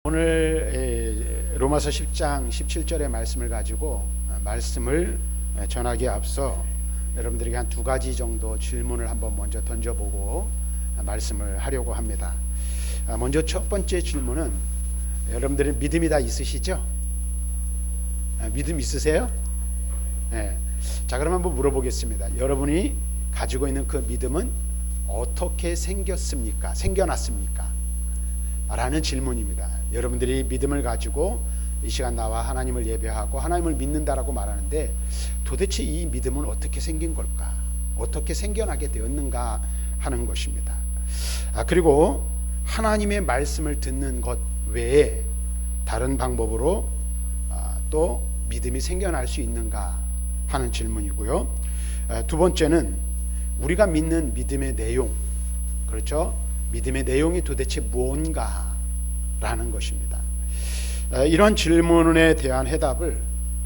오늘 로마서 10장 17절의 말씀을 가지고 말씀을 전하기에 앞서 여러분들에게 한 두 가지 정도 질문을 한번 먼저 던져보고 말씀을 하려고 합니다. 먼저 첫 번째 질문은, 여러분들은 믿음이 다 있으시죠? 믿음 있으세요? 네. 자, 그럼 한번 물어보겠습니다. 여러분이 가지고 있는 그 믿음은 어떻게 생겼습니까? 생겨났습니까? 라는 질문입니다. 여러분들이 믿음을 가지고 이 시간 나와 하나님을 예배하고 하나님을 믿는다라고 말하는데, 도대체 이 믿음은 어떻게 생긴 걸까? 어떻게 생겨나게 되었는가 하는 것입니다. 그리고 하나님의 말씀을 듣는 것 외에 다른 방법으로 또 믿음이 생겨날 수 있는가 하는 질문이고요. 두 번째는 우리가 믿는 믿음의 내용, 그렇죠? 믿음의 내용이 도대체 뭔가 라는 것입니다. 이런 질문에 대한 해답을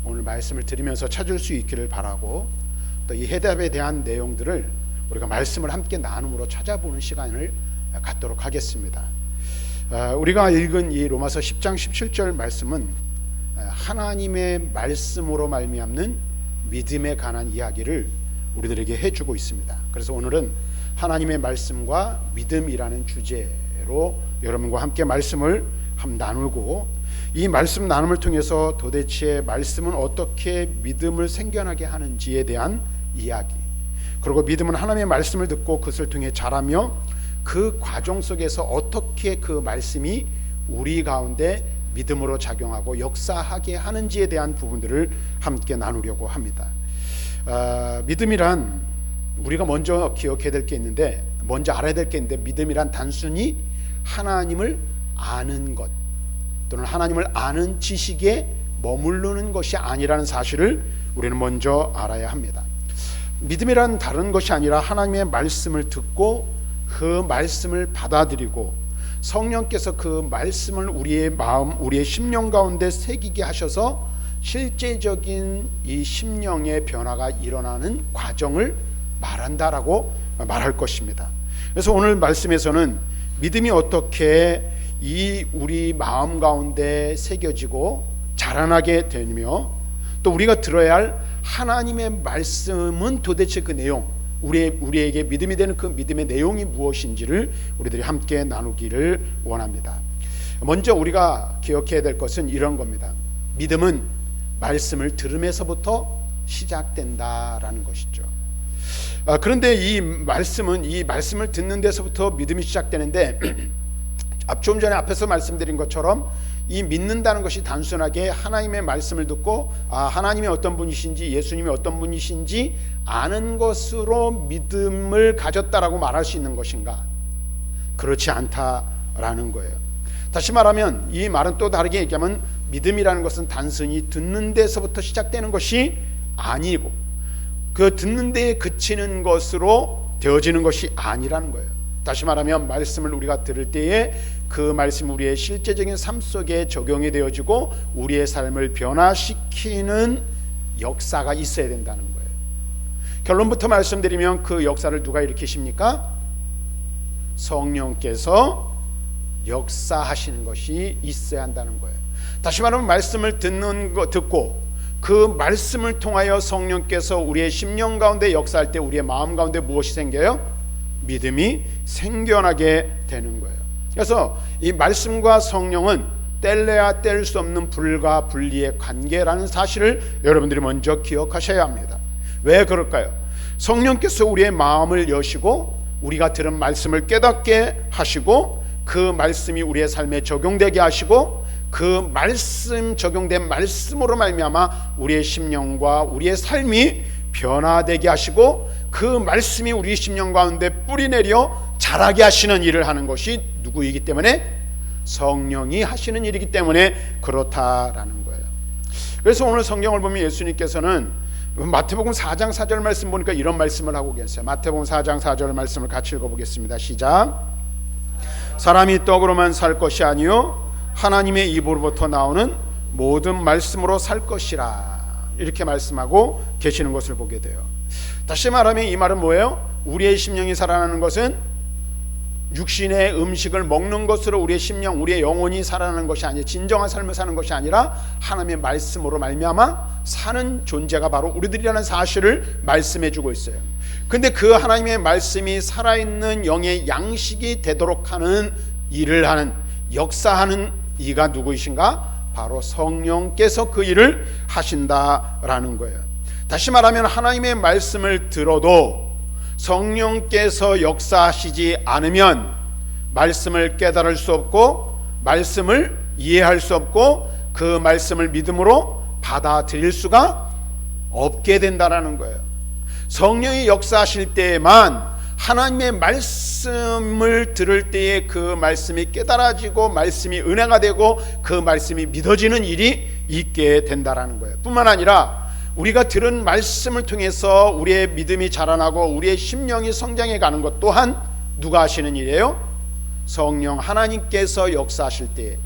오늘 말씀을 드리면서 찾을 수 있기를 바라고, 또 이 해답에 대한 내용들을 우리가 말씀을 함께 나눔으로 찾아보는 시간을 갖도록 하겠습니다. 우리가 읽은 이 로마서 10장 17절 말씀은 하나님의 말씀으로 말미암는 믿음에 관한 이야기를 우리들에게 해주고 있습니다. 그래서 오늘은 하나님의 말씀과 믿음이라는 주제로 여러분과 함께 말씀을 나누고, 이 말씀 나눔을 통해서 도대체 말씀은 어떻게 믿음을 생겨나게 하는지에 대한 이야기, 그리고 믿음은 하나님의 말씀을 듣고 그것을 통해 자라며 그 과정 속에서 어떻게 그 말씀이 우리 가운데 믿음으로 작용하고 역사하게 하는지에 대한 부분들을 함께 나누려고 합니다. 믿음이란 우리가 먼저 기억해야 될 게 있는데, 먼저 알아야 될 게 있는데, 믿음이란 단순히 하나님을 아는 것 또는 하나님을 아는 지식에 머무르는 것이 아니라는 사실을 우리는 먼저 알아야 합니다. 믿음이란 다른 것이 아니라 하나님의 말씀을 듣고 그 말씀을 받아들이고 성령께서 그 말씀을 우리의 마음, 우리의 심령 가운데 새기게 하셔서 실제적인 이 심령의 변화가 일어나는 과정을 말한다라고 말할 것입니다. 그래서 오늘 말씀에서는 믿음이 어떻게 이 우리 마음 가운데 새겨지고 자라나게 되며, 또 우리가 들어야 할 하나님의 말씀은 도대체 그 내용, 우리에게 믿음이 되는 그 믿음의 내용이 무엇인지를 우리들이 함께 나누기를 원합니다. 먼저 우리가 기억해야 될 것은 이런 겁니다. 믿음은 말씀을 들음에서부터 시작된다라는 것이죠. 그런데 이 말씀을 듣는 데서부터 믿음이 시작되는데, 좀 전에 앞에서 말씀드린 것처럼 이 믿는다는 것이 단순하게 하나님의 말씀을 듣고 하나님이 어떤 분이신지, 예수님이 어떤 분이신지 아는 것으로 믿음을 가졌다라고 말할 수 있는 것인가? 그렇지 않다라는 거예요. 다시 말하면, 이 말은 또 다르게 얘기하면, 믿음이라는 것은 단순히 듣는 데서부터 시작되는 것이 아니고 그 듣는 데에 그치는 것으로 되어지는 것이 아니라는 거예요. 다시 말하면, 말씀을 우리가 들을 때에 그 말씀이 우리의 실제적인 삶 속에 적용이 되어지고 우리의 삶을 변화시키는 역사가 있어야 된다는 거예요. 결론부터 말씀드리면, 그 역사를 누가 일으키십니까? 성령께서 역사하시는 것이 있어야 한다는 거예요. 다시 말하면, 말씀을 듣고 그 말씀을 통하여 성령께서 우리의 심령 가운데 역사할 때 우리의 마음 가운데 무엇이 생겨요? 믿음이 생겨나게 되는 거예요. 그래서 이 말씀과 성령은 뗄래야 뗄 수 없는 불과 분리의 관계라는 사실을 여러분들이 먼저 기억하셔야 합니다. 왜 그럴까요? 성령께서 우리의 마음을 여시고 우리가 들은 말씀을 깨닫게 하시고 그 말씀이 우리의 삶에 적용되게 하시고 그 말씀, 적용된 말씀으로 말미암아 우리의 심령과 우리의 삶이 변화되게 하시고 그 말씀이 우리 심령 가운데 뿌리내려 자라게 하시는 일을 하는 것이 누구이기 때문에? 성령이 하시는 일이기 때문에 그렇다라는 거예요. 그래서 오늘 성경을 보면 예수님께서는 마태복음 4장 4절 말씀 보니까 이런 말씀을 하고 계세요. 마태복음 4장 4절 말씀을 같이 읽어보겠습니다. 시작. 사람이 떡으로만 살 것이 아니요 하나님의 입으로부터 나오는 모든 말씀으로 살 것이라, 이렇게 말씀하고 계시는 것을 보게 돼요. 다시 말하면 이 말은 뭐예요? 우리의 심령이 살아나는 것은 육신의 음식을 먹는 것으로 우리의 심령, 우리의 영혼이 살아나는 것이 아니라 진정한 삶을 사는 것이 아니라 하나님의 말씀으로 말미암아 사는 존재가 바로 우리들이라는 사실을 말씀해 주고 있어요. 근데 그 하나님의 말씀이 살아있는 영의 양식이 되도록 하는 일을 하는, 역사하는 이가 누구이신가? 바로 성령께서 그 일을 하신다라는 거예요. 다시 말하면 하나님의 말씀을 들어도 성령께서 역사하시지 않으면 말씀을 깨달을 수 없고 말씀을 이해할 수 없고 그 말씀을 믿음으로 받아들일 수가 없게 된다라는 거예요. 성령이 역사하실 때에만 하나님의 말씀을 들을 때에 그 말씀이 깨달아지고 말씀이 은혜가 되고 그 말씀이 믿어지는 일이 있게 된다라는 거예요. 뿐만 아니라 우리가 들은 말씀을 통해서 우리의 믿음이 자라나고 우리의 심령이 성장해 가는 것 또한 누가 하시는 일이에요? 성령 하나님께서 역사하실 때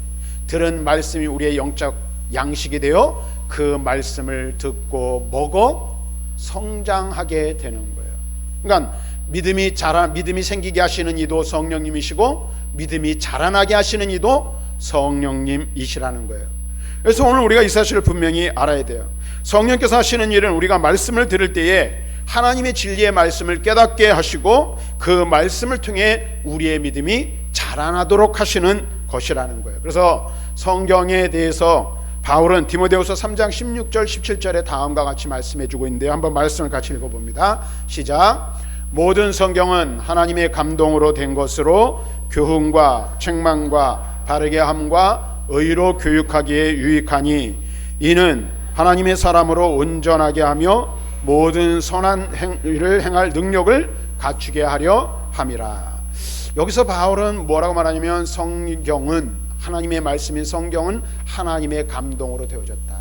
들은 말씀이 우리의 영적 양식이 되어 그 말씀을 듣고 먹어 성장하게 되는 거예요. 그러니까 믿음이 생기게 하시는 이도 성령님이시고 믿음이 자라나게 하시는 이도 성령님이시라는 거예요. 그래서 오늘 우리가 이 사실을 분명히 알아야 돼요. 성령께서 하시는 일은 우리가 말씀을 들을 때에 하나님의 진리의 말씀을 깨닫게 하시고 그 말씀을 통해 우리의 믿음이 자라나도록 하시는 것이라는 거예요. 그래서 성경에 대해서 바울은 디모데후서 3장 16절 17절에 다음과 같이 말씀해 주고 있는데요. 한번 말씀을 같이 읽어봅니다. 시작. 모든 성경은 하나님의 감동으로 된 것으로 교훈과 책망과 바르게 함과 의로 교육하기에 유익하니 이는 하나님의 사람으로 온전하게 하며 모든 선한 행위를 행할 능력을 갖추게 하려 함이라. 여기서 바울은 뭐라고 말하냐면 성경은, 하나님의 말씀인 성경은 하나님의 감동으로 되어졌다.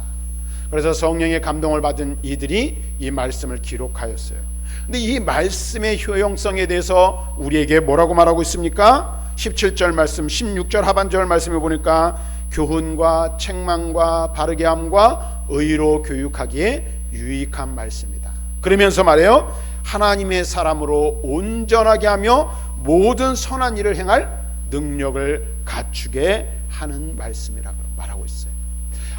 그래서 성령의 감동을 받은 이들이 이 말씀을 기록하였어요. 근데 이 말씀의 효용성에 대해서 우리에게 뭐라고 말하고 있습니까? 17절 말씀, 16절 하반절 말씀을 보니까 교훈과 책망과 바르게 함과 의로 교육하기에 유익한 말씀이다. 그러면서 말해요. 하나님의 사람으로 온전하게 하며 모든 선한 일을 행할 능력을 갖추게 하는 말씀이라고 말하고 있어요.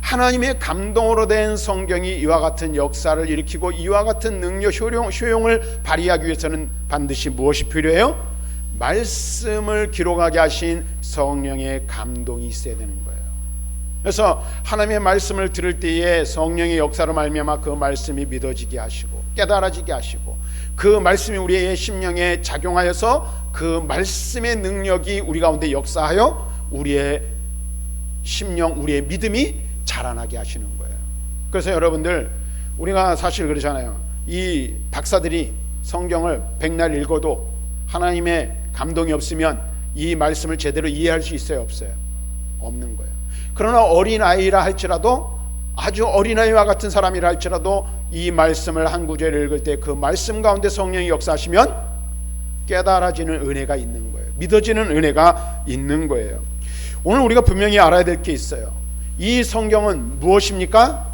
하나님의 감동으로 된 성경이 이와 같은 역사를 일으키고 이와 같은 능력, 효용을 발휘하기 위해서는 반드시 무엇이 필요해요? 말씀을 기록하게 하신 성령의 감동이 있어야 되는 거예요. 그래서 하나님의 말씀을 들을 때에 성령의 역사로 말미암아 그 말씀이 믿어지게 하시고 깨달아지게 하시고 그 말씀이 우리의 심령에 작용하여서 그 말씀의 능력이 우리 가운데 역사하여 우리의 심령, 우리의 믿음이 자라나게 하시는 거예요. 그래서 여러분들, 우리가 사실 그러잖아요. 이 박사들이 성경을 백날 읽어도 하나님의 감동이 없으면 이 말씀을 제대로 이해할 수 있어요, 없어요? 없는 거예요. 그러나 어린아이라 할지라도, 아주 어린아이와 같은 사람이라 할지라도 이 말씀을 한 구절을 읽을 때 그 말씀 가운데 성령이 역사하시면 깨달아지는 은혜가 있는 거예요. 믿어지는 은혜가 있는 거예요. 오늘 우리가 분명히 알아야 될 게 있어요. 이 성경은 무엇입니까?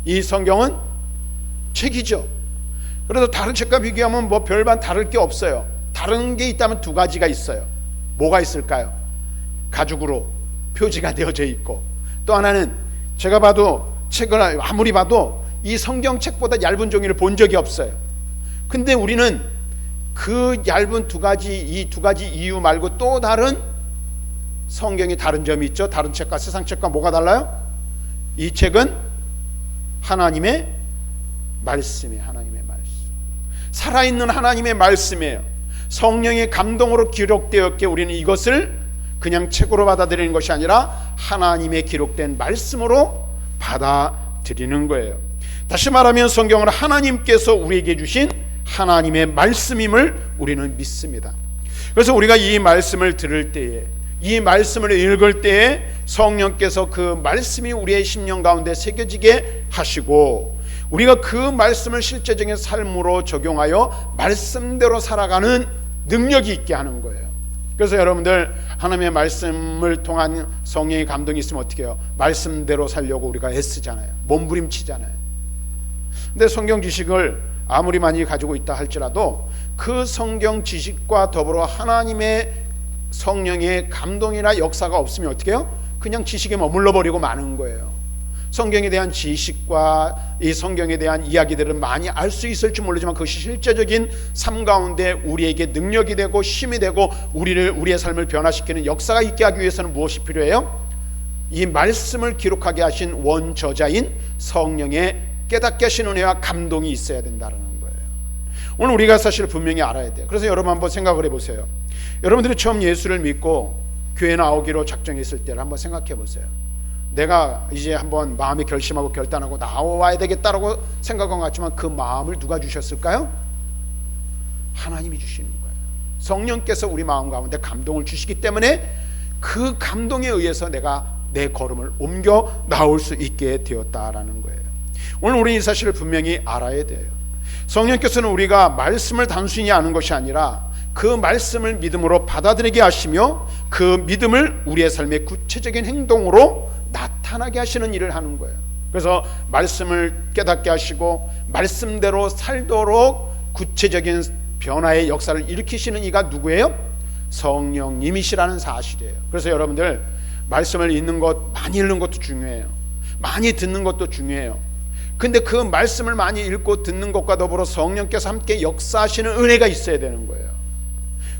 이 성경은 책이죠. 그래서 다른 책과 비교하면 뭐 별반 다를 게 없어요. 다른 게 있다면 두 가지가 있어요. 뭐가 있을까요? 가죽으로 표지가 되어져 있고, 또 하나는 제가 봐도 책을 아무리 봐도 이 성경책보다 얇은 종이를 본 적이 없어요. 근데 우리는 그 얇은 이 두 가지 이유 말고 또 다른 성경이 다른 점이 있죠. 다른 책과 세상 책과 뭐가 달라요? 이 책은 하나님의 말씀이에요. 하나님의 말씀, 살아있는 하나님의 말씀이에요. 성령의 감동으로 기록되었기에 우리는 이것을 그냥 책으로 받아들이는 것이 아니라 하나님의 기록된 말씀으로 받아들이는 거예요. 다시 말하면 성경은 하나님께서 우리에게 주신 하나님의 말씀임을 우리는 믿습니다. 그래서 우리가 이 말씀을 들을 때에, 이 말씀을 읽을 때에 성령께서 그 말씀이 우리의 심령 가운데 새겨지게 하시고 우리가 그 말씀을 실제적인 삶으로 적용하여 말씀대로 살아가는 능력이 있게 하는 거예요. 그래서 여러분들, 하나님의 말씀을 통한 성령의 감동이 있으면 어떻게 해요? 말씀대로 살려고 우리가 애쓰잖아요. 몸부림치잖아요. 근데 성경 지식을 아무리 많이 가지고 있다 할지라도 그 성경 지식과 더불어 하나님의 성령의 감동이나 역사가 없으면 어떻게 해요? 그냥 지식에 머물러 버리고 마는 거예요. 성경에 대한 지식과 이 성경에 대한 이야기들은 많이 알 수 있을지 모르지만 그것이 실제적인 삶 가운데 우리에게 능력이 되고 힘이 되고 우리의 삶을 변화시키는 역사가 있게 하기 위해서는 무엇이 필요해요? 이 말씀을 기록하게 하신 원저자인 성령의 깨닫게 하신 은혜와 감동이 있어야 된다는 거예요. 오늘 우리가 사실 분명히 알아야 돼요. 그래서 여러분 한번 생각을 해보세요. 여러분들이 처음 예수를 믿고 교회 나오기로 작정했을 때를 한번 생각해 보세요. 내가 이제 한번 마음에 결심하고 결단하고 나와야 되겠다라고 생각한 것 같지만 그 마음을 누가 주셨을까요? 하나님이 주시는 거예요. 성령께서 우리 마음 가운데 감동을 주시기 때문에 그 감동에 의해서 내가 내 걸음을 옮겨 나올 수 있게 되었다라는 거예요. 오늘 우리 이 사실을 분명히 알아야 돼요. 성령께서는 우리가 말씀을 단순히 아는 것이 아니라 그 말씀을 믿음으로 받아들이게 하시며 그 믿음을 우리의 삶의 구체적인 행동으로 나타나게 하시는 일을 하는 거예요. 그래서 말씀을 깨닫게 하시고 말씀대로 살도록 구체적인 변화의 역사를 일으키시는 이가 누구예요? 성령님이시라는 사실이에요. 그래서 여러분들 말씀을 읽는 것, 많이 읽는 것도 중요해요. 많이 듣는 것도 중요해요. 근데 그 말씀을 많이 읽고 듣는 것과 더불어 성령께서 함께 역사하시는 은혜가 있어야 되는 거예요.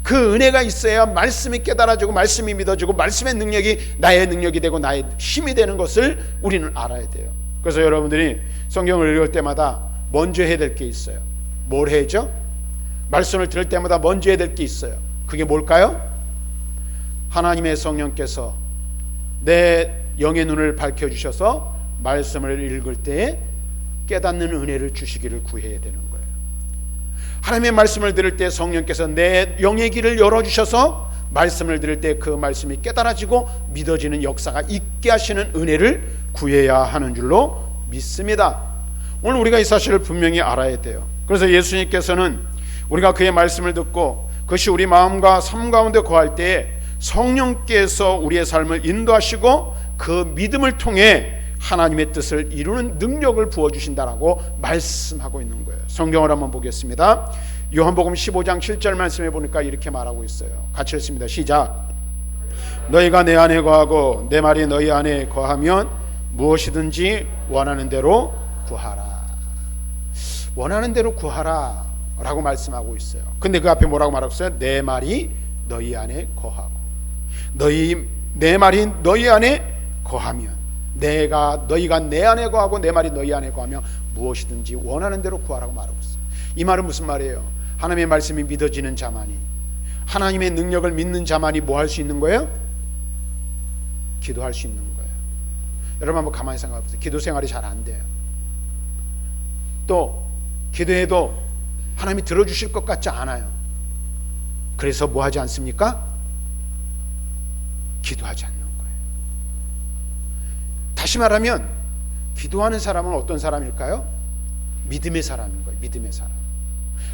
그 은혜가 있어야 말씀이 깨달아지고 말씀이 믿어지고 말씀의 능력이 나의 능력이 되고 나의 힘이 되는 것을 우리는 알아야 돼요. 그래서 여러분들이 성경을 읽을 때마다 먼저 해야 될 게 있어요. 뭘 해야죠? 말씀을 들을 때마다 먼저 해야 될 게 있어요. 그게 뭘까요? 하나님의 성령께서 내 영의 눈을 밝혀주셔서 말씀을 읽을 때에 깨닫는 은혜를 주시기를 구해야 되는 거예요. 하나님의 말씀을 들을 때 성령께서 내 영의 길을 열어주셔서 말씀을 들을 때 그 말씀이 깨달아지고 믿어지는 역사가 있게 하시는 은혜를 구해야 하는 줄로 믿습니다. 오늘 우리가 이 사실을 분명히 알아야 돼요. 그래서 예수님께서는 우리가 그의 말씀을 듣고 그것이 우리 마음과 삶 가운데 거할 때에 성령께서 우리의 삶을 인도하시고 그 믿음을 통해 하나님의 뜻을 이루는 능력을 부어주신다라고 말씀하고 있는 거예요. 성경을 한번 보겠습니다. 요한복음 15장 7절 말씀에 보니까 이렇게 말하고 있어요. 같이 읽습니다. 시작. 너희가 내 안에 거하고 내 말이 너희 안에 거하면 무엇이든지 원하는 대로 구하라. 원하는 대로 구하라 라고 말씀하고 있어요. 근데 그 앞에 뭐라고 말하고 있어요? 내 말이 너희 안에 거하고, 내 말이 너희 안에 거하면, 너희가 내 안에 거하고 내 말이 너희 안에 거하면 무엇이든지 원하는 대로 구하라고 말하고 있어요. 이 말은 무슨 말이에요? 하나님의 말씀이 믿어지는 자만이, 하나님의 능력을 믿는 자만이 뭐 할 수 있는 거예요? 기도할 수 있는 거예요. 여러분 한번 가만히 생각해 보세요. 기도 생활이 잘 안 돼요. 또 기도해도 하나님이 들어주실 것 같지 않아요. 그래서 뭐 하지 않습니까? 기도하지 않는 거예요. 다시 말하면 기도하는 사람은 어떤 사람일까요? 믿음의 사람인 거예요. 믿음의 사람.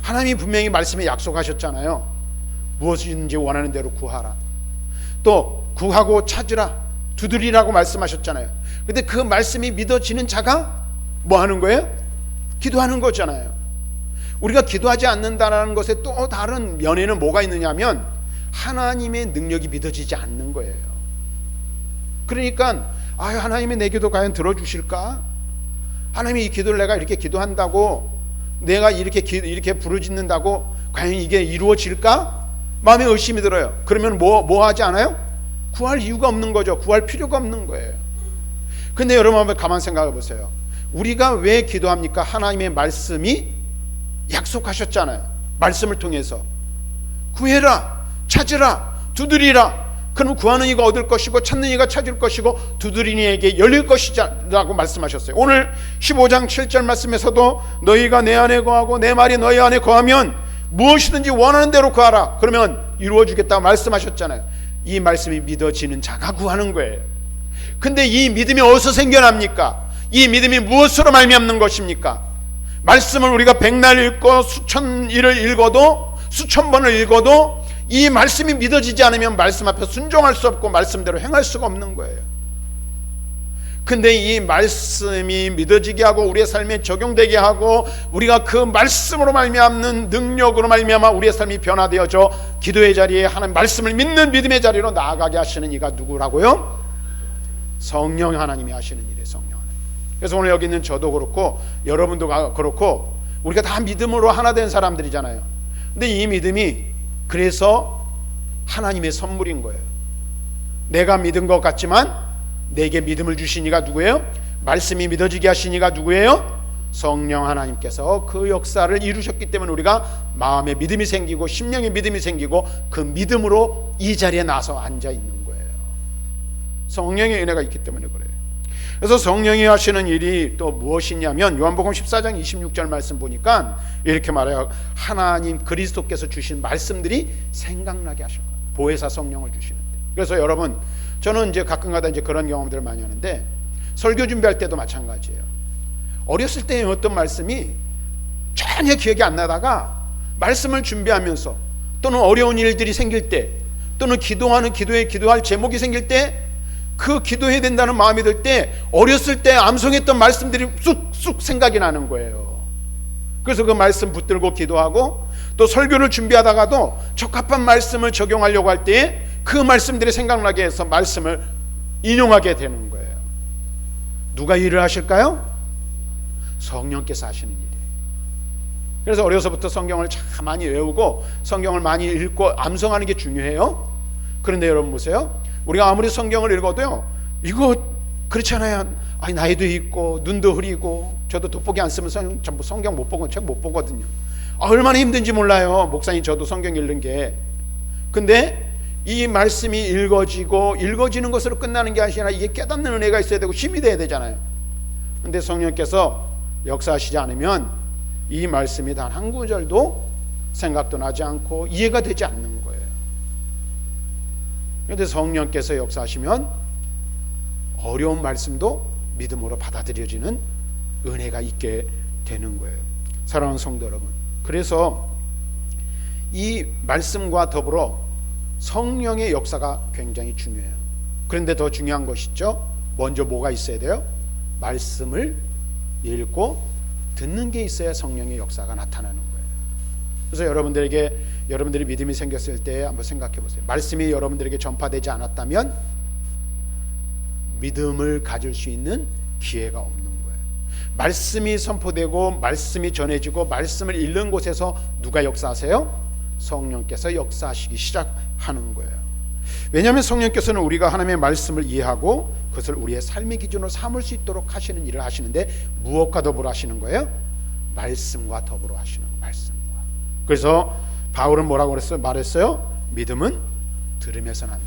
하나님이 분명히 말씀에 약속하셨잖아요. 무엇이든지 원하는 대로 구하라. 또 구하고 찾으라, 두드리라고 말씀하셨잖아요. 근데 그 말씀이 믿어지는 자가 뭐 하는 거예요? 기도하는 거잖아요. 우리가 기도하지 않는다는 것에 또 다른 면에는 뭐가 있느냐면 하나님의 능력이 믿어지지 않는 거예요. 그러니까 하나님이 내 기도 과연 들어주실까? 하나님이 이 기도를 내가 이렇게 기도한다고, 내가 이렇게 부르짖는다고 과연 이게 이루어질까? 마음에 의심이 들어요. 그러면 뭐 하지 않아요? 구할 이유가 없는 거죠. 구할 필요가 없는 거예요. 근데 여러분 한번 가만 생각해 보세요. 우리가 왜 기도합니까? 하나님의 말씀이 약속하셨잖아요. 말씀을 통해서 구해라, 찾으라, 두드리라. 그럼 구하는 이가 얻을 것이고 찾는 이가 찾을 것이고 두드리는 이에게 열릴 것이라고 말씀하셨어요. 오늘 15장 7절 말씀에서도 너희가 내 안에 거하고 내 말이 너희 안에 거하면 무엇이든지 원하는 대로 구하라. 그러면 이루어주겠다고 말씀하셨잖아요. 이 말씀이 믿어지는 자가 구하는 거예요. 근데 이 믿음이 어디서 생겨납니까? 이 믿음이 무엇으로 말미암는 것입니까? 말씀을 우리가 백날 읽고 수천 일을 읽어도, 수천 번을 읽어도 이 말씀이 믿어지지 않으면 말씀 앞에 순종할 수 없고 말씀대로 행할 수가 없는 거예요. 근데 이 말씀이 믿어지게 하고 우리의 삶에 적용되게 하고 우리가 그 말씀으로 말미암는 능력으로 말미암아 우리의 삶이 변화되어져 기도의 자리에 하나님 말씀을 믿는 믿음의 자리로 나아가게 하시는 이가 누구라고요? 성령 하나님이 하시는 일이에요. 성령 하나님. 그래서 오늘 여기 있는 저도 그렇고 여러분도 그렇고 우리가 다 믿음으로 하나 된 사람들이잖아요. 근데 이 믿음이 그래서 하나님의 선물인 거예요. 내가 믿은 것 같지만 내게 믿음을 주신 이가 누구예요? 말씀이 믿어지게 하신 이가 누구예요? 성령 하나님께서 그 역사를 이루셨기 때문에 우리가 마음에 믿음이 생기고 심령에 믿음이 생기고 그 믿음으로 이 자리에 나서 앉아 있는 거예요. 성령의 은혜가 있기 때문에 그래요. 그래서 성령이 하시는 일이 또 무엇이냐면 요한복음 14장 26절 말씀 보니까 이렇게 말해요. 하나님 그리스도께서 주신 말씀들이 생각나게 하실 거예요. 보혜사 성령을 주시는데. 그래서 여러분 저는 이제 가끔가다 이제 그런 경험들을 많이 하는데 설교 준비할 때도 마찬가지예요. 어렸을 때 어떤 말씀이 전혀 기억이 안 나다가 말씀을 준비하면서 또는 어려운 일들이 생길 때 또는 기도할 제목이 생길 때 그 기도해야 된다는 마음이 들 때 어렸을 때 암송했던 말씀들이 쑥쑥 생각이 나는 거예요. 그래서 그 말씀 붙들고 기도하고 또 설교를 준비하다가도 적합한 말씀을 적용하려고 할 때에 그 말씀들이 생각나게 해서 말씀을 인용하게 되는 거예요. 누가 일을 하실까요? 성령께서 하시는 일이에요. 그래서 어려서부터 성경을 참 많이 외우고 성경을 많이 읽고 암송하는 게 중요해요. 그런데 여러분 보세요. 우리가 아무리 성경을 읽어도요 이거 그렇잖아요. 아니 나이도 있고 눈도 흐리고 저도 돋보기 안 쓰면 전부 성경 못 보고 책 못 보거든요. 얼마나 힘든지 몰라요. 목사님 저도 성경 읽는 게. 근데 이 말씀이 읽어지는 것으로 끝나는 게 아니라 이게 깨닫는 은혜가 있어야 되고 힘이 돼야 되잖아요. 근데 성령께서 역사하시지 않으면 이 말씀이 단 한 구절도 생각도 나지 않고 이해가 되지 않는 거예요. 그런데 성령께서 역사하시면 어려운 말씀도 믿음으로 받아들여지는 은혜가 있게 되는 거예요. 사랑하는 성도 여러분, 그래서 이 말씀과 더불어 성령의 역사가 굉장히 중요해요. 그런데 더 중요한 것이 있죠. 먼저 뭐가 있어야 돼요? 말씀을 읽고 듣는 게 있어야 성령의 역사가 나타나는 거예요. 그래서 여러분들이 믿음이 생겼을 때 한번 생각해 보세요. 말씀이 여러분들에게 전파되지 않았다면 믿음을 가질 수 있는 기회가 없는 거예요. 말씀이 선포되고 말씀이 전해지고 말씀을 읽는 곳에서 누가 역사하세요? 성령께서 역사하시기 시작하는 거예요. 왜냐하면 성령께서는 우리가 하나님의 말씀을 이해하고 그것을 우리의 삶의 기준으로 삼을 수 있도록 하시는 일을 하시는데 무엇과 더불어 하시는 거예요? 말씀과 더불어 하시는 거예요. 말씀과. 그래서 바울은 뭐라고 말했어요? 믿음은 들음에서 난다.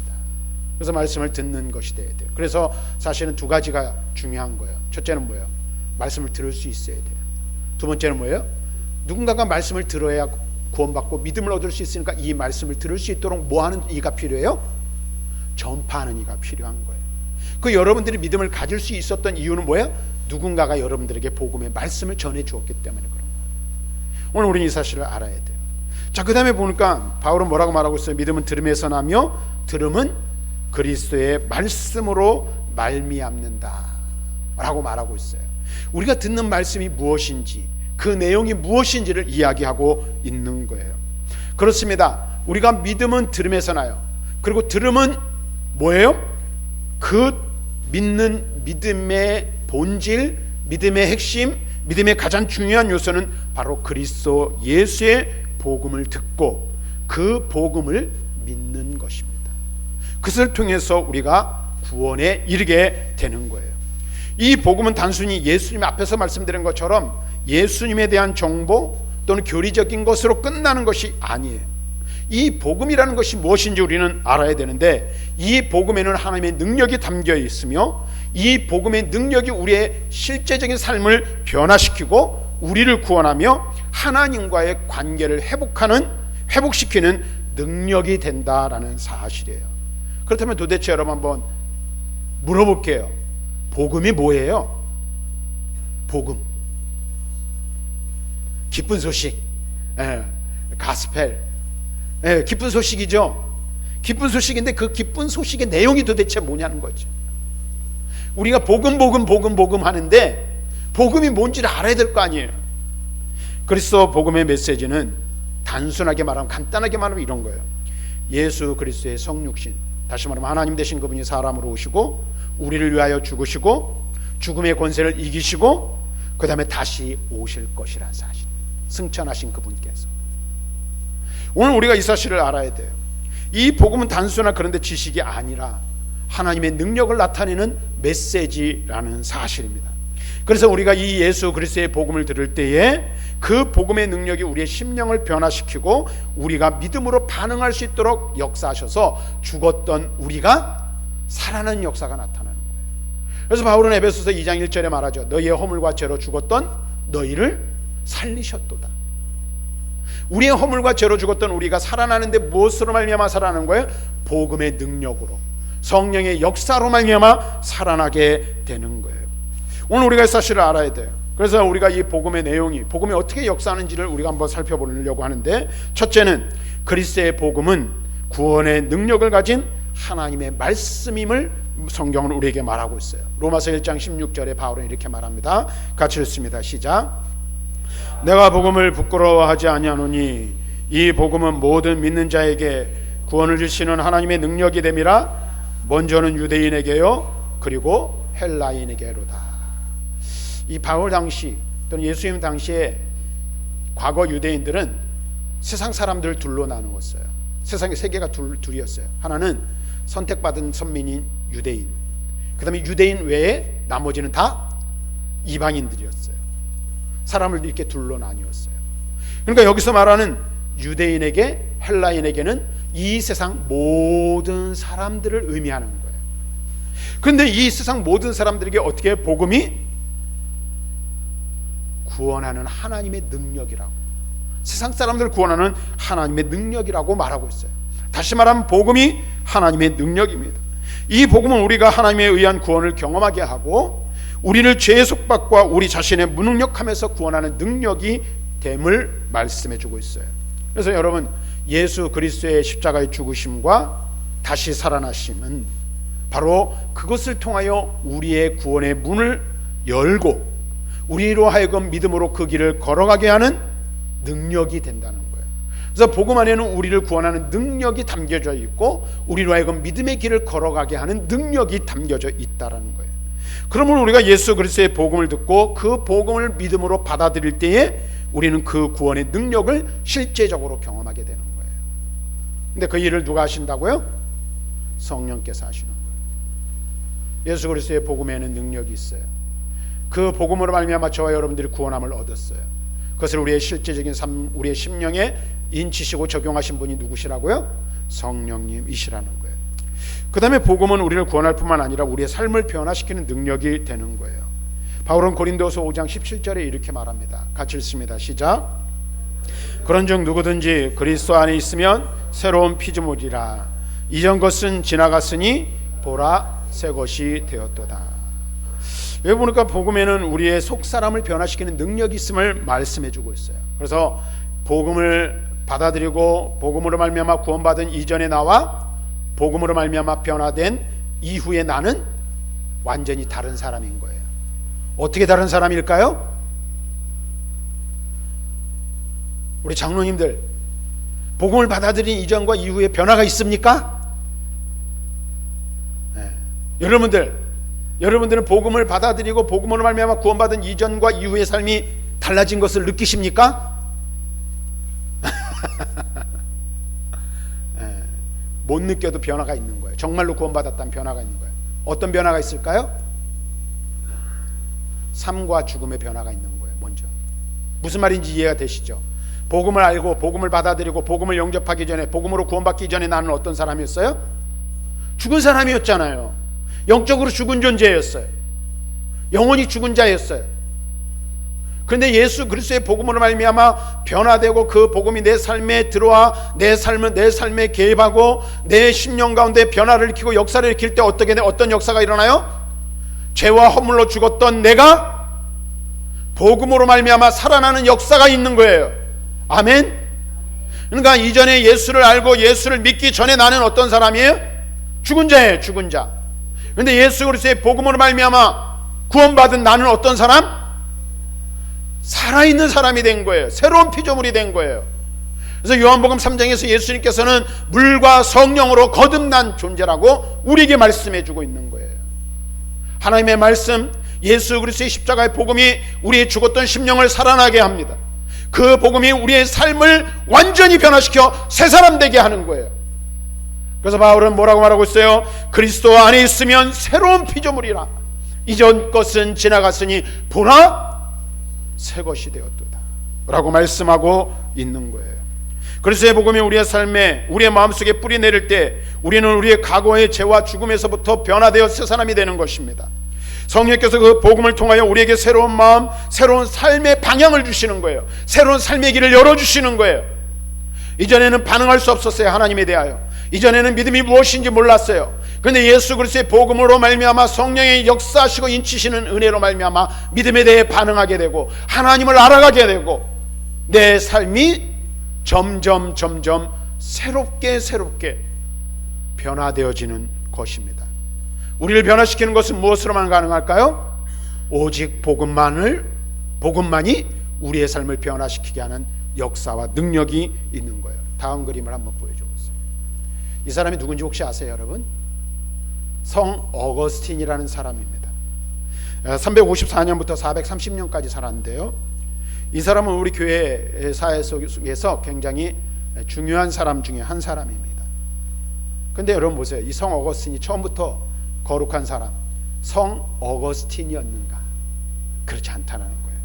그래서 말씀을 듣는 것이 돼야 돼요. 그래서 사실은 두 가지가 중요한 거예요. 첫째는 뭐예요? 말씀을 들을 수 있어야 돼요. 두 번째는 뭐예요? 누군가가 말씀을 들어야 구원받고 믿음을 얻을 수 있으니까 이 말씀을 들을 수 있도록 뭐하는 이가 필요해요? 전파하는 이가 필요한 거예요. 그 여러분들이 믿음을 가질 수 있었던 이유는 뭐예요? 누군가가 여러분들에게 복음의 말씀을 전해 주었기 때문에 그런 거예요. 오늘 우리는 이 사실을 알아야 돼요. 자, 그 다음에 보니까 바울은 뭐라고 말하고 있어요? 믿음은 들음에서 나며 들음은 그리스도의 말씀으로 말미암는다 라고 말하고 있어요. 우리가 듣는 말씀이 무엇인지 그 내용이 무엇인지를 이야기하고 있는 거예요. 그렇습니다. 우리가 믿음은 들음에서 나요. 그리고 들음은 뭐예요? 그 믿는 믿음의 본질, 믿음의 핵심, 믿음의 가장 중요한 요소는 바로 그리스도 예수의 복음을 듣고 그 복음을 믿는 것입니다. 그것을 통해서 우리가 구원에 이르게 되는 거예요. 이 복음은 단순히 예수님 앞에서 말씀드린 것처럼 예수님에 대한 정보 또는 교리적인 것으로 끝나는 것이 아니에요. 이 복음이라는 것이 무엇인지 우리는 알아야 되는데 이 복음에는 하나님의 능력이 담겨 있으며 이 복음의 능력이 우리의 실제적인 삶을 변화시키고 우리를 구원하며 하나님과의 관계를 회복시키는 능력이 된다라는 사실이에요. 그렇다면 도대체 여러분 한번 물어볼게요. 복음이 뭐예요? 복음, 기쁜 소식, 가스펠, 기쁜 소식이죠. 기쁜 소식인데 그 기쁜 소식의 내용이 도대체 뭐냐는 거죠. 우리가 복음 하는데 복음이 뭔지를 알아야 될 거 아니에요. 그리스도 복음의 메시지는 단순하게 말하면, 간단하게 말하면 이런 거예요. 예수 그리스도의 성육신, 다시 말하면 하나님 되신 그분이 사람으로 오시고 우리를 위하여 죽으시고 죽음의 권세를 이기시고 그 다음에 다시 오실 것이란 사실, 승천하신 그분께서. 오늘 우리가 이 사실을 알아야 돼요. 이 복음은 단순한 그런데 지식이 아니라 하나님의 능력을 나타내는 메시지라는 사실입니다. 그래서 우리가 이 예수 그리스도의 복음을 들을 때에 그 복음의 능력이 우리의 심령을 변화시키고 우리가 믿음으로 반응할 수 있도록 역사하셔서 죽었던 우리가 살아나는 역사가 나타나는 거예요. 그래서 바울은 에베소서 2장 1절에 말하죠. 너희의 허물과 죄로 죽었던 너희를 살리셨도다. 우리의 허물과 죄로 죽었던 우리가 살아나는데 무엇으로 말미암아 살아나는 거예요? 복음의 능력으로, 성령의 역사로 말미암아 살아나게 되는 거예요. 오늘 우리가 이 사실을 알아야 돼요. 그래서 우리가 이 복음의 내용이, 복음이 어떻게 역사하는지를 우리가 한번 살펴보려고 하는데, 첫째는 그리스도의 복음은 구원의 능력을 가진 하나님의 말씀임을 성경은 우리에게 말하고 있어요. 로마서 1장 16절에 바울은 이렇게 말합니다. 같이 읽습니다. 시작. 내가 복음을 부끄러워하지 아니하노니 이 복음은 모든 믿는 자에게 구원을 주시는 하나님의 능력이 됨이라. 먼저는 유대인에게요 그리고 헬라인에게로다. 이 바울 당시 또는 예수님 당시에 과거 유대인들은 세상 사람들을 둘로 나누었어요. 세상의 세계가 둘이었어요. 하나는 선택받은 선민인 유대인, 그 다음에 유대인 외에 나머지는 다 이방인들이었어요. 사람을 이렇게 둘로 나뉘었어요. 그러니까 여기서 말하는 유대인에게 헬라인에게는 이 세상 모든 사람들을 의미하는 거예요. 그런데 이 세상 모든 사람들에게 어떻게 복음이 구원하는 하나님의 능력이라고, 세상 사람들을 구원하는 하나님의 능력이라고 말하고 있어요. 다시 말하면 복음이 하나님의 능력입니다. 이 복음은 우리가 하나님에 의한 구원을 경험하게 하고 우리를 죄의 속박과 우리 자신의 무능력함에서 구원하는 능력이 됨을 말씀해 주고 있어요. 그래서 여러분, 예수 그리스도의 십자가의 죽으심과 다시 살아나심은 바로 그것을 통하여 우리의 구원의 문을 열고 우리로 하여금 믿음으로 그 길을 걸어가게 하는 능력이 된다는 거예요. 그래서 복음 안에는 우리를 구원하는 능력이 담겨져 있고 우리로 하여금 믿음의 길을 걸어가게 하는 능력이 담겨져 있다는 거예요. 그러면 우리가 예수 그리스도의 복음을 듣고 그 복음을 믿음으로 받아들일 때에 우리는 그 구원의 능력을 실제적으로 경험하게 되는 거예요. 근데 그 일을 누가 하신다고요? 성령께서 하시는 거예요. 예수 그리스도의 복음에는 능력이 있어요. 그 복음으로 말미암아 저와 여러분들이 구원함을 얻었어요. 그것을 우리의 실제적인 삶, 우리의 심령에 인치시고 적용하신 분이 누구시라고요? 성령님이시라는 거예요. 그 다음에 복음은 우리를 구원할 뿐만 아니라 우리의 삶을 변화시키는 능력이 되는 거예요. 바울은 고린도서 5장 17절에 이렇게 말합니다. 같이 읽습니다. 시작. 그런즉 누구든지 그리스도 안에 있으면 새로운 피조물이라. 이전 것은 지나갔으니 보라 새 것이 되었도다. 여기 보니까 복음에는 우리의 속사람을 변화시키는 능력이 있음을 말씀해 주고 있어요. 그래서 복음을 받아들이고 복음으로 말미암아 구원받은 이전의 나와 복음으로 말미암아 변화된 이후의 나는 완전히 다른 사람인 거예요. 어떻게 다른 사람일까요? 우리 장로님들, 복음을 받아들인 이전과 이후에 변화가 있습니까? 네. 여러분들은 복음을 받아들이고 복음으로 말미암아 구원받은 이전과 이후의 삶이 달라진 것을 느끼십니까? 네. 못 느껴도 변화가 있는 거예요. 정말로 구원받았다는 변화가 있는 거예요. 어떤 변화가 있을까요? 삶과 죽음의 변화가 있는 거예요. 먼저 무슨 말인지 이해가 되시죠? 복음을 알고 복음을 받아들이고 복음을 영접하기 전에, 복음으로 구원받기 전에 나는 어떤 사람이었어요? 죽은 사람이었잖아요. 영적으로 죽은 존재였어요. 영원히 죽은 자였어요. 그런데 예수 그리스도의 복음으로 말미암아 변화되고 그 복음이 내 삶에 들어와 내 삶에 개입하고 내 심령 가운데 변화를 일으키고 역사를 일으킬 때 어떤 역사가 일어나요? 죄와 허물로 죽었던 내가 복음으로 말미암아 살아나는 역사가 있는 거예요. 아멘. 그러니까 이전에 예수를 알고 예수를 믿기 전에 나는 어떤 사람이에요? 죽은 자예요. 죽은 자. 그런데 예수 그리스도의 복음으로 말미암아 구원받은 나는 어떤 사람? 살아있는 사람이 된 거예요. 새로운 피조물이 된 거예요. 그래서 요한복음 3장에서 예수님께서는 물과 성령으로 거듭난 존재라고 우리에게 말씀해 주고 있는 거예요. 하나님의 말씀, 예수 그리스도의 십자가의 복음이 우리의 죽었던 심령을 살아나게 합니다. 그 복음이 우리의 삶을 완전히 변화시켜 새 사람 되게 하는 거예요. 그래서 바울은 뭐라고 말하고 있어요? 그리스도 안에 있으면 새로운 피조물이라. 이전 것은 지나갔으니 보라 새 것이 되었도다 라고 말씀하고 있는 거예요. 그리스도의 복음이 우리의 삶에, 우리의 마음속에 뿌리 내릴 때 우리는 우리의 과거의 죄와 죽음에서부터 변화되어 새 사람이 되는 것입니다. 성령께서 그 복음을 통하여 우리에게 새로운 마음, 새로운 삶의 방향을 주시는 거예요. 새로운 삶의 길을 열어주시는 거예요. 이전에는 반응할 수 없었어요. 하나님에 대하여. 이전에는 믿음이 무엇인지 몰랐어요. 그런데 예수 그리스도의 복음으로 말미암아 성령의 역사하시고 인치시는 은혜로 말미암아 믿음에 대해 반응하게 되고 하나님을 알아가게 되고 내 삶이 점점 새롭게 변화되어지는 것입니다. 우리를 변화시키는 것은 무엇으로만 가능할까요? 오직 복음만이 우리의 삶을 변화시키게 하는 역사와 능력이 있는 거예요. 다음 그림을 한번 보여줘 보세요. 이 사람이 누군지 혹시 아세요, 여러분? 성 어거스틴이라는 사람입니다. 354년부터 430년까지 살았는데요. 이 사람은 우리 교회 사회 속에서 굉장히 중요한 사람 중에 한 사람입니다. 근데 여러분 보세요. 이 성 어거스틴이 처음부터 거룩한 사람, 성 어거스틴이었는가? 그렇지 않다는 거예요.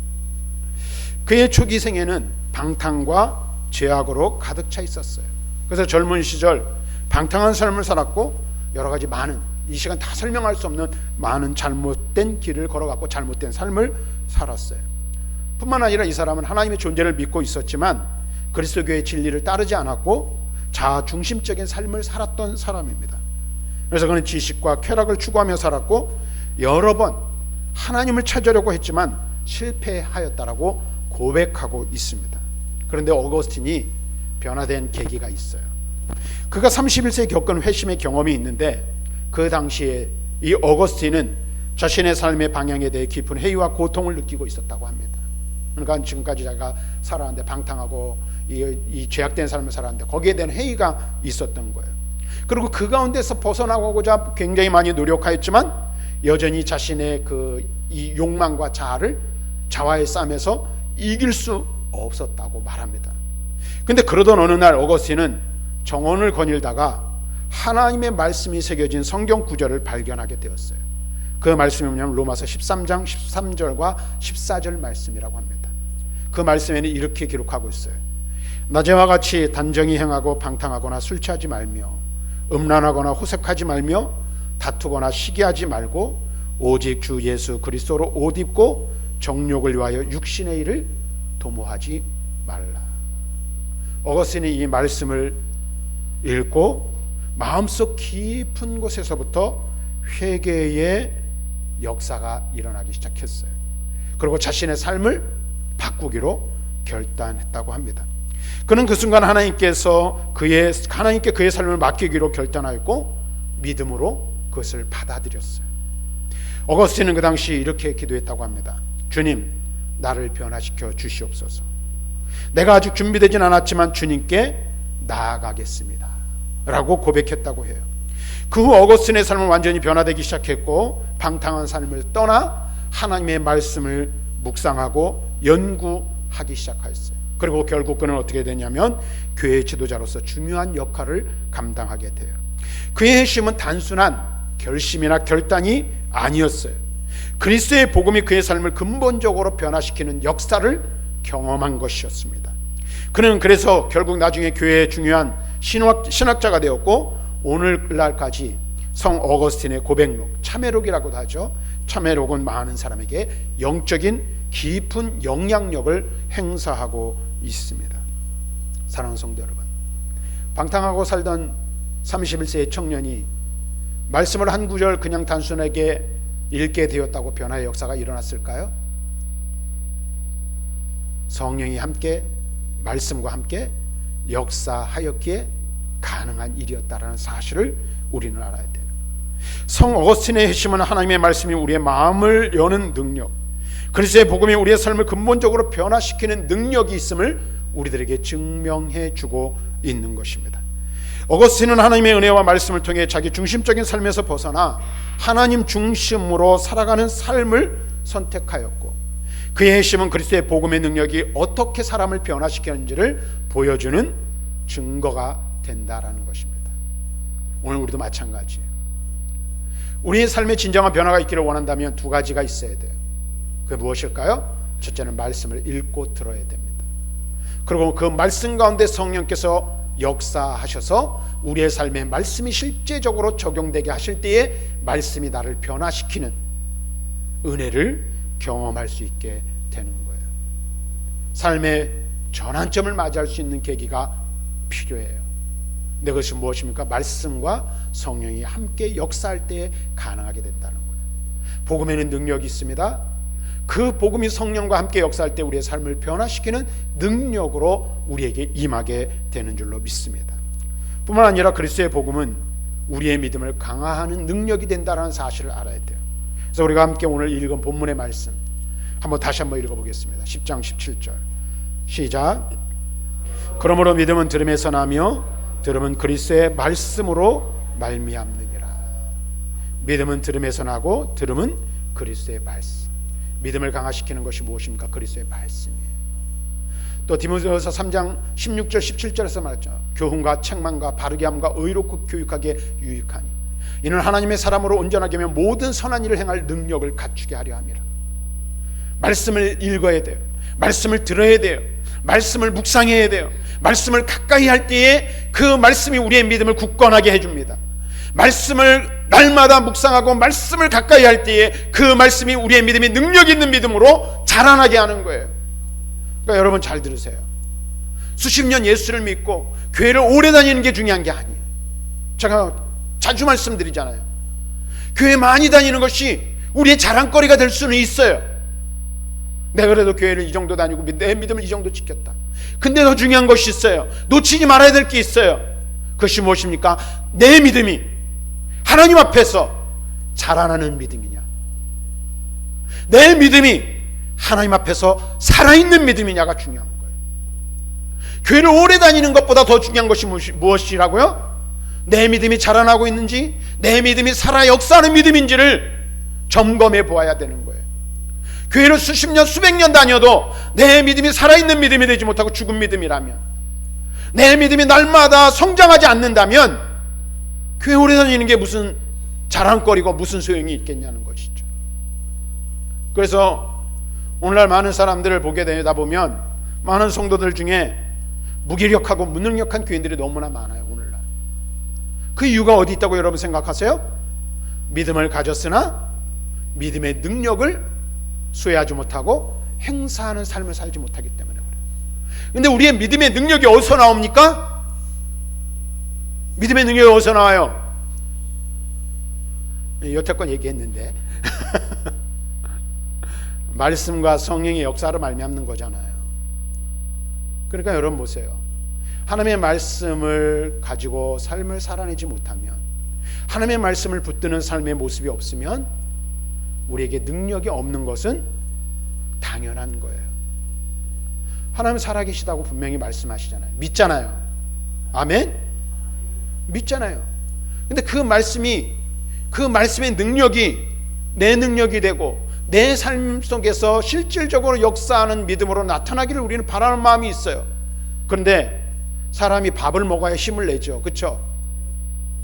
그의 초기 생애는 방탕과 죄악으로 가득 차 있었어요. 그래서 젊은 시절 방탕한 삶을 살았고 여러 가지 많은, 이 시간 다 설명할 수 없는 많은 잘못된 길을 걸어갔고 잘못된 삶을 살았어요. 뿐만 아니라 이 사람은 하나님의 존재를 믿고 있었지만 그리스도교의 진리를 따르지 않았고 자아 중심적인 삶을 살았던 사람입니다. 그래서 그는 지식과 쾌락을 추구하며 살았고 여러 번 하나님을 찾으려고 했지만 실패하였다라고 고백하고 있습니다. 그런데 어거스틴이 변화된 계기가 있어요. 그가 31세에 겪은 회심의 경험이 있는데 그 당시에 이 어거스틴은 자신의 삶의 방향에 대해 깊은 회의와 고통을 느끼고 있었다고 합니다. 그러니까 지금까지 자기가 살아왔는데 방탕하고 이 죄악된 삶을 살았는데 거기에 대한 회의가 있었던 거예요. 그리고 그 가운데서 벗어나고자 굉장히 많이 노력하였지만 여전히 자신의 이 욕망과 자아의 싸움에서 이길 수 없었다고 말합니다. 근데 그러던 어느 날 어거스틴은 정원을 거닐다가 하나님의 말씀이 새겨진 성경 구절을 발견하게 되었어요. 그 말씀이 뭐냐면 로마서 13장 13절과 14절 말씀이라고 합니다. 그 말씀에는 이렇게 기록하고 있어요. 낮에와 같이 단정히 행하고 방탕하거나 술 취하지 말며 음란하거나 호색하지 말며 다투거나 시기하지 말고 오직 주 예수 그리스도로 옷 입고 정욕을 위하여 육신의 일을 도모하지 말라. 어거스틴이 이 말씀을 읽고 마음속 깊은 곳에서부터 회개의 역사가 일어나기 시작했어요. 그리고 자신의 삶을 바꾸기로 결단했다고 합니다. 그는 그 순간 하나님께 그의 삶을 맡기기로 결단하였고 믿음으로 그것을 받아들였어요. 어거스틴은 그 당시 이렇게 기도했다고 합니다. 주님, 나를 변화시켜 주시옵소서. 내가 아직 준비되진 않았지만 주님께 나아가겠습니다 라고 고백했다고 해요. 그 후 어거스틴의 삶은 완전히 변화되기 시작했고 방탕한 삶을 떠나 하나님의 말씀을 묵상하고 연구하기 시작했어요. 그리고 결국 그는 어떻게 되냐면 교회의 지도자로서 중요한 역할을 감당하게 돼요. 그의 핵심은 단순한 결심이나 결단이 아니었어요. 그리스도의 복음이 그의 삶을 근본적으로 변화시키는 역사를 경험한 것이었습니다. 그는 그래서 결국 나중에 교회의 중요한 신학자가 되었고 오늘날까지 성 어거스틴의 고백록, 참회록이라고도 하죠. 참회록은 많은 사람에게 영적인 깊은 영향력을 행사하고 있습니다. 사랑하는 성도 여러분, 방탕하고 살던 31세의 청년이 말씀을 한 구절 그냥 단순하게 읽게 되었다고 변화의 역사가 일어났을까요? 성령이 함께 말씀과 함께 역사하였기에 가능한 일이었다라는 사실을 우리는 알아야 돼요. 성 어거스틴의 핵심은 하나님의 말씀이 우리의 마음을 여는 능력, 그리스도의 복음이 우리의 삶을 근본적으로 변화시키는 능력이 있음을 우리들에게 증명해 주고 있는 것입니다. 어거스틴은 하나님의 은혜와 말씀을 통해 자기 중심적인 삶에서 벗어나 하나님 중심으로 살아가는 삶을 선택하였고, 그의 핵심은 그리스도의 복음의 능력이 어떻게 사람을 변화시키는지를 보여주는 증거가 된다라는 것입니다. 오늘 우리도 마찬가지예요. 우리의 삶에 진정한 변화가 있기를 원한다면 두 가지가 있어야 돼요. 그게 무엇일까요? 첫째는 말씀을 읽고 들어야 됩니다. 그리고 그 말씀 가운데 성령께서 역사하셔서 우리의 삶에 말씀이 실제적으로 적용되게 하실 때에 말씀이 나를 변화시키는 은혜를 경험할 수 있게 되는 거예요. 삶의 전환점을 맞이할 수 있는 계기가 필요해요. 근데 그것이 무엇입니까? 말씀과 성령이 함께 역사할 때에 가능하게 된다는 거예요. 복음에는 능력이 있습니다. 그 복음이 성령과 함께 역사할 때 우리의 삶을 변화시키는 능력으로 우리에게 임하게 되는 줄로 믿습니다. 뿐만 아니라 그리스도의 복음은 우리의 믿음을 강화하는 능력이 된다는 사실을 알아야 돼요. 그래서 우리가 함께 오늘 읽은 본문의 말씀 다시 한번 읽어보겠습니다. 10장 17절 시작. 그러므로 믿음은 들음에서 나며 들음은 그리스도의 말씀으로 말미암느니라. 믿음은 들음에서 나고 들음은 그리스도의 말씀. 믿음을 강화시키는 것이 무엇입니까? 그리스도의 말씀이에요. 또 디모데후서 3장 16절 17절에서 말했죠. 교훈과 책망과 바르게 함과 의롭고 교육하기에 유익하니 이는 하나님의 사람으로 온전하게 하며 모든 선한 일을 행할 능력을 갖추게 하려 함이라. 말씀을 읽어야 돼요. 말씀을 들어야 돼요. 말씀을 묵상해야 돼요. 말씀을 가까이 할 때에 그 말씀이 우리의 믿음을 굳건하게 해줍니다. 말씀을 날마다 묵상하고 말씀을 가까이 할 때에 그 말씀이 우리의 믿음이 능력 있는 믿음으로 자라나게 하는 거예요. 그러니까 여러분 잘 들으세요. 수십 년 예수를 믿고 교회를 오래 다니는 게 중요한 게 아니에요. 제가 자주 말씀드리잖아요. 교회 많이 다니는 것이 우리의 자랑거리가 될 수는 있어요. 내가 그래도 교회를 이 정도 다니고 내 믿음을 이 정도 지켰다. 근데 더 중요한 것이 있어요. 놓치지 말아야 될 게 있어요. 그것이 무엇입니까? 내 믿음이 하나님 앞에서 자라나는 믿음이냐, 내 믿음이 하나님 앞에서 살아있는 믿음이냐가 중요한 거예요. 교회를 오래 다니는 것보다 더 중요한 것이 무엇이라고요? 내 믿음이 자라나고 있는지, 내 믿음이 살아 역사하는 믿음인지를 점검해 보아야 되는 거예요. 교회를 수십 년 수백 년 다녀도 내 믿음이 살아있는 믿음이 되지 못하고 죽은 믿음이라면, 내 믿음이 날마다 성장하지 않는다면 교회 오래 다니는 게 무슨 자랑거리고 무슨 소용이 있겠냐는 것이죠. 그래서 오늘날 많은 사람들을 보게 되다 보면 많은 성도들 중에 무기력하고 무능력한 교인들이 너무나 많아요. 오늘날 그 이유가 어디 있다고 여러분 생각하세요? 믿음을 가졌으나 믿음의 능력을 수행하지 못하고 행사하는 삶을 살지 못하기 때문에 그래요. 근데 우리의 믿음의 능력이 어디서 나옵니까? 믿음의 능력이 어디서 나와요? 여태껏 얘기했는데 말씀과 성령의 역사로 말미암는 거잖아요. 그러니까 여러분 보세요. 하나님의 말씀을 가지고 삶을 살아내지 못하면, 하나님의 말씀을 붙드는 삶의 모습이 없으면 우리에게 능력이 없는 것은 당연한 거예요. 하나님 살아계시다고 분명히 말씀하시잖아요. 믿잖아요. 아멘? 믿잖아요. 근데 그 말씀의 능력이 내 능력이 되고 내 삶 속에서 실질적으로 역사하는 믿음으로 나타나기를 우리는 바라는 마음이 있어요. 그런데 사람이 밥을 먹어야 힘을 내죠. 그렇죠?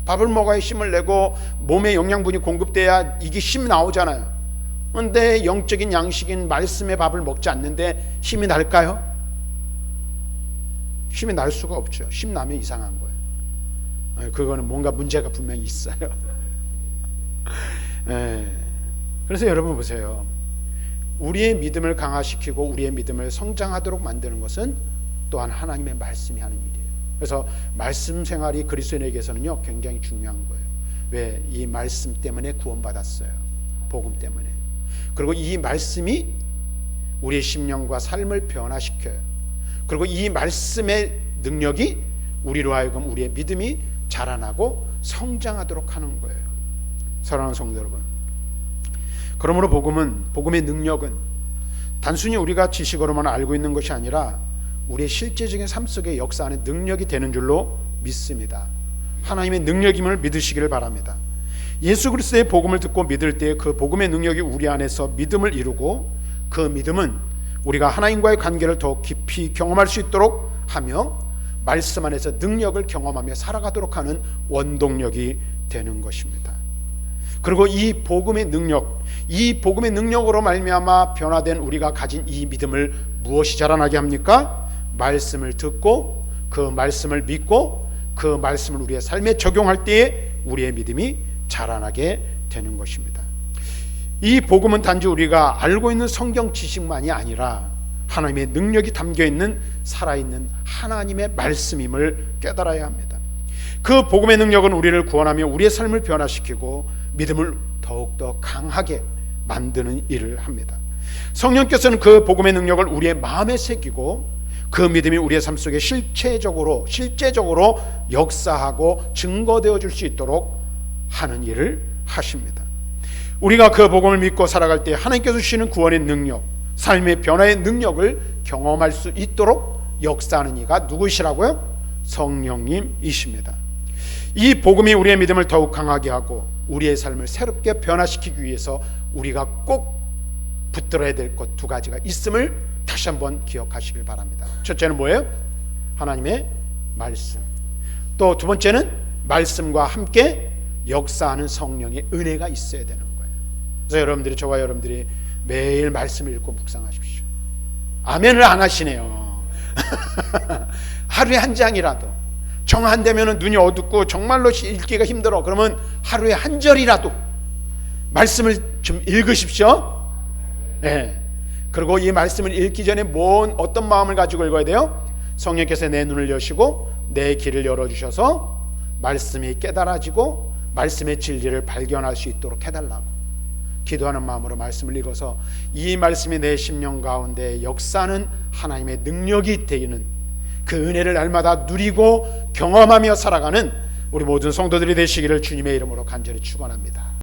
밥을 먹어야 힘을 내고 몸에 영양분이 공급돼야 이게 힘이 나오잖아요. 그런데 영적인 양식인 말씀의 밥을 먹지 않는데 힘이 날까요? 힘이 날 수가 없죠. 힘 나면 이상한 거예요. 그거는 뭔가 문제가 분명히 있어요. 그래서 여러분 보세요. 우리의 믿음을 강화시키고 우리의 믿음을 성장하도록 만드는 것은 또한 하나님의 말씀이 하는 일이에요. 그래서 말씀 생활이 그리스도인에게서는요 굉장히 중요한 거예요. 왜? 이 말씀 때문에 구원받았어요. 복음 때문에. 그리고 이 말씀이 우리의 심령과 삶을 변화시켜요. 그리고 이 말씀의 능력이 우리로 하여금 우리의 믿음이 자라나고 성장하도록 하는 거예요. 사랑하는 성도 여러분, 그러므로 복음의 능력은 단순히 우리가 지식으로만 알고 있는 것이 아니라 우리의 실제적인 삶 속에 역사하는 능력이 되는 줄로 믿습니다. 하나님의 능력임을 믿으시기를 바랍니다. 예수 그리스도의 복음을 듣고 믿을 때 그 복음의 능력이 우리 안에서 믿음을 이루고, 그 믿음은 우리가 하나님과의 관계를 더 깊이 경험할 수 있도록 하며 말씀 안에서 능력을 경험하며 살아가도록 하는 원동력이 되는 것입니다. 그리고 이 복음의 능력으로 말미암아 변화된 우리가 가진 이 믿음을 무엇이 자라나게 합니까? 말씀을 듣고 그 말씀을 믿고 그 말씀을 우리의 삶에 적용할 때에 우리의 믿음이 자라나게 되는 것입니다. 이 복음은 단지 우리가 알고 있는 성경 지식만이 아니라 하나님의 능력이 담겨있는 살아있는 하나님의 말씀임을 깨달아야 합니다. 그 복음의 능력은 우리를 구원하며 우리의 삶을 변화시키고 믿음을 더욱더 강하게 만드는 일을 합니다. 성령께서는 그 복음의 능력을 우리의 마음에 새기고 그 믿음이 우리의 삶 속에 실제적으로 역사하고 증거되어 줄 수 있도록 하는 일을 하십니다. 우리가 그 복음을 믿고 살아갈 때 하나님께서 주시는 구원의 능력, 삶의 변화의 능력을 경험할 수 있도록 역사하는 이가 누구시라고요? 성령님이십니다. 이 복음이 우리의 믿음을 더욱 강하게 하고 우리의 삶을 새롭게 변화시키기 위해서 우리가 꼭 붙들어야 될 것 두 가지가 있음을 다시 한번 기억하시길 바랍니다. 첫째는 뭐예요? 하나님의 말씀. 또 두 번째는 말씀과 함께 역사하는 성령의 은혜가 있어야 되는 거예요. 그래서 저와 여러분들이 매일 말씀을 읽고 묵상하십시오. 아멘을 안 하시네요. 하루에 한 장이라도, 정 안 되면 눈이 어둡고 정말로 읽기가 힘들어, 그러면 하루에 한 절이라도 말씀을 좀 읽으십시오. 네. 그리고 이 말씀을 읽기 전에 어떤 마음을 가지고 읽어야 돼요? 성령께서 내 눈을 여시고 내 귀를 열어주셔서 말씀이 깨달아지고 말씀의 진리를 발견할 수 있도록 해달라고 기도하는 마음으로 말씀을 읽어서 이 말씀이 내 심령 가운데 역사하는 하나님의 능력이 되는 그 은혜를 날마다 누리고 경험하며 살아가는 우리 모든 성도들이 되시기를 주님의 이름으로 간절히 축원합니다.